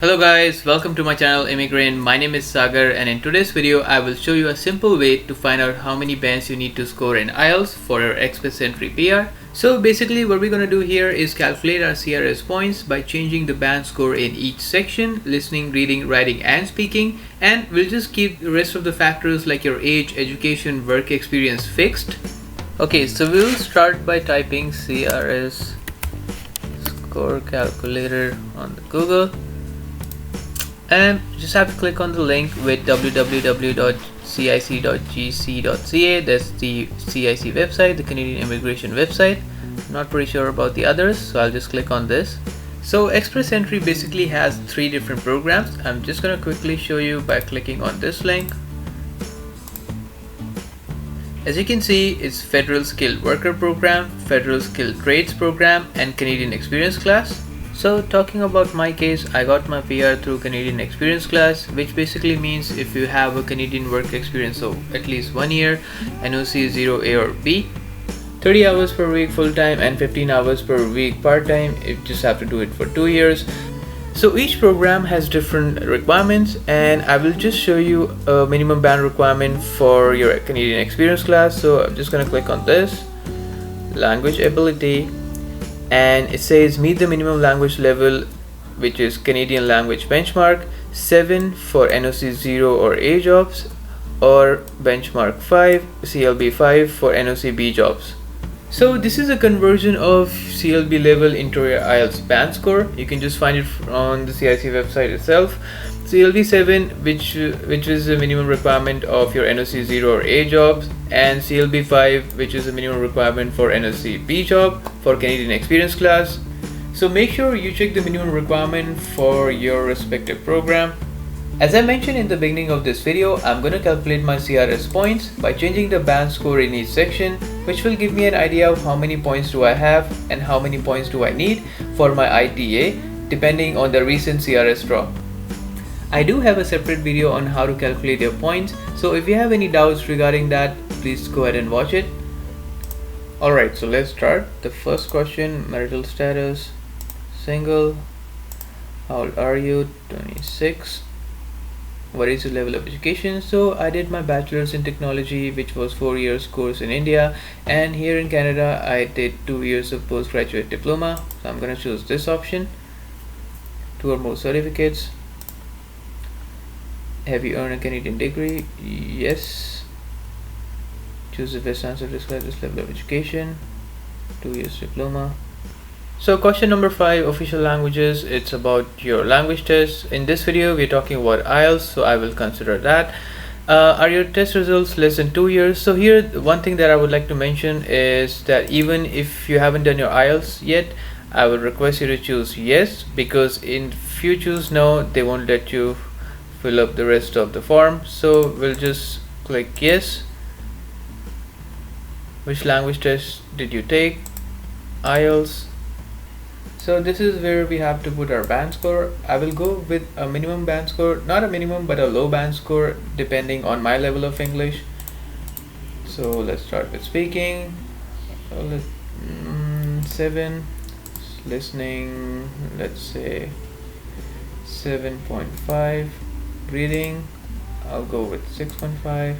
Hello guys, welcome to my channel Immigrant. My name is Sagar and in today's video I will show you a simple way to find out how many bands you need to score in IELTS for your express entry PR. So basically what we're going to do here is calculate our CRS points by changing the band score in each section: listening, reading, writing and speaking, and we'll just keep the rest of the factors like your age, education, work experience fixed. Okay, so we'll start by typing CRS score calculator on the Google. And just have to click on the link with www.cic.gc.ca. That's the CIC website, the Canadian Immigration website. I'm not pretty sure about the others, so I'll just click on this. So Express Entry basically has three different programs. I'm just going to quickly show you by clicking on this link. As you can see, it's Federal Skilled Worker Program, Federal Skilled Trades Program and Canadian Experience Class. So talking about my case, I got my PR through Canadian Experience Class, which basically means if you have a Canadian work experience of at least 1 year, NOC 0A or B, 30 hours per week full-time and 15 hours per week part-time, you just have to do it for 2 years. So each program has different requirements and I will just show you a minimum band requirement for your Canadian Experience Class. So I'm just going to click on this, language ability, and it says meet the minimum language level, which is Canadian language benchmark 7 for NOC 0 or A jobs, or benchmark 5 CLB 5 for NOC B jobs. So this is a conversion of CLB level into your IELTS band score. You can just find it on the CIC website itself. CLB 7, which is the minimum requirement of your NOC 0 or A jobs, and CLB 5, which is the minimum requirement for NOC B job for Canadian Experience Class. So make sure you check the minimum requirement for your respective program. As I mentioned in the beginning of this video, I'm going to calculate my CRS points by changing the band score in each section, which will give me an idea of how many points do I have and how many points do I need for my ITA depending on the recent CRS draw. I do have a separate video on how to calculate your points, so if you have any doubts regarding that, please go ahead and watch it. Alright, so let's start. The first question: marital status, single, how old are you? 26. What is your level of education? So I did my bachelor's in technology, which was 4 years course in India, and here in Canada I did 2 years of postgraduate diploma. So I'm going to choose this option, 2 or more certificates. Have you earned a Canadian degree? Yes. Choose the best answer to describe this level of education, 2 years diploma. So question number 5, official languages. It's about your language test. In this video we're talking about IELTS, so I will consider that. Are your test results less than 2 years? So here one thing that I would like to mention is that even if you haven't done your IELTS yet, I would request you to choose yes, because if you choose no, they won't let you fill up the rest of the form. So we'll just click yes. Which language test did you take? IELTS. So this is where we have to put our band score. I will go with a minimum band score, not a minimum but a low band score depending on my level of English. So let's start with speaking. 7. Listening, let's say 7.5. Reading, I'll go with 6.5.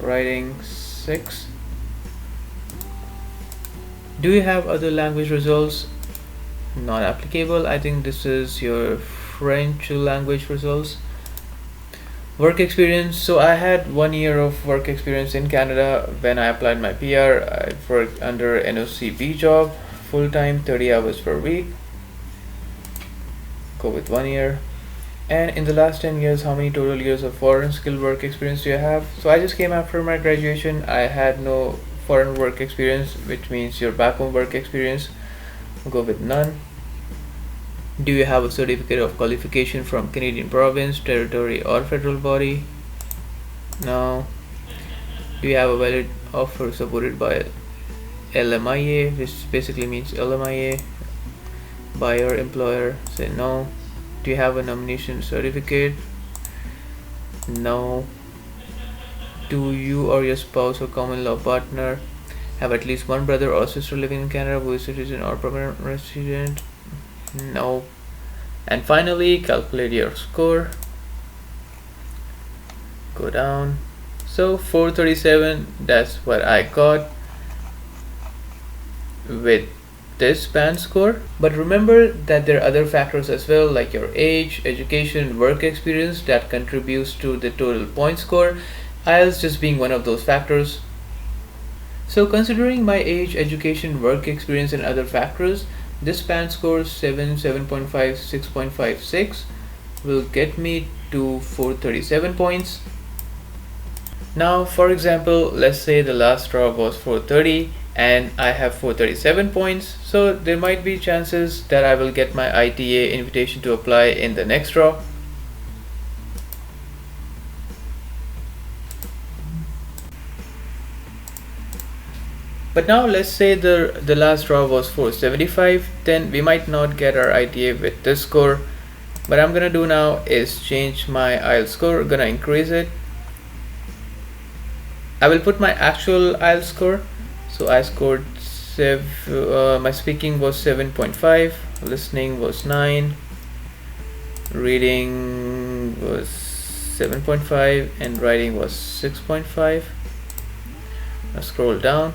Writing, 6. Do you have other language results? Not applicable. I think this is your French language results. Work experience. So I had 1 year of work experience in Canada. When I applied my PR, I worked under NOC B job, full-time, 30 hours per week. Go with 1 year. And in the last 10 years, how many total years of foreign skilled work experience do you have? So I just came after my graduation. I had no foreign work experience, which means your back home work experience. I'll go with none. Do you have a certificate of qualification from Canadian province, territory or federal body? No. Do you have a valid offer supported by Lmia, which basically means Lmia, by your employer? Say no. Do you have a nomination certificate? No. Do you or your spouse or common law partner have at least one brother or sister living in Canada who is citizen or permanent resident? No. And finally, calculate your score. Go down. So 437, that's what I got with this band score. But remember that there are other factors as well, like your age, education, work experience, that contributes to the total point score, IELTS just being one of those factors. So considering my age, education, work experience and other factors, this band score 7, 7.5, 6.56 will get me to 437 points. Now for example, let's say the last draw was 430 and I have 437 points, so there might be chances that I will get my ITA invitation to apply in the next draw. But now let's say the last draw was 475, then we might not get our ITA with this score. What I'm gonna do now is change my IELTS score, gonna increase it. I will put my actual IELTS score. So I scored my speaking was 7.5, listening was 9, reading was 7.5 and writing was 6.5. Now scroll down.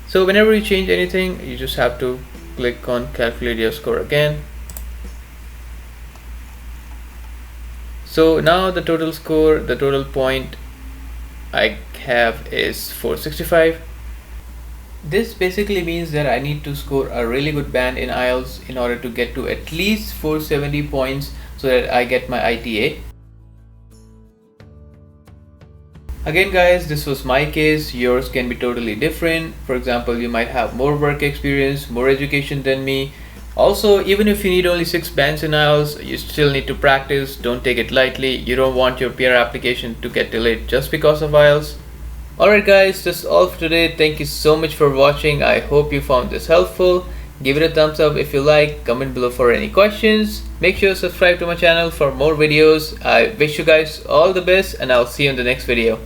So whenever you change anything, you just have to click on calculate your score again. So now the total score, the total point I have is 465. This basically means that I need to score a really good band in IELTS in order to get to at least 470 points so that I get my ITA. Again guys, this was my case, yours can be totally different. For example, you might have more work experience, more education than me. Also, even if you need only 6 bands in IELTS, you still need to practice, don't take it lightly. You don't want your PR application to get delayed just because of IELTS. Alright guys, that's all for today. Thank you so much for watching. I hope you found this helpful. Give it a thumbs up if you like, comment below for any questions. Make sure to subscribe to my channel for more videos. I wish you guys all the best and I'll see you in the next video.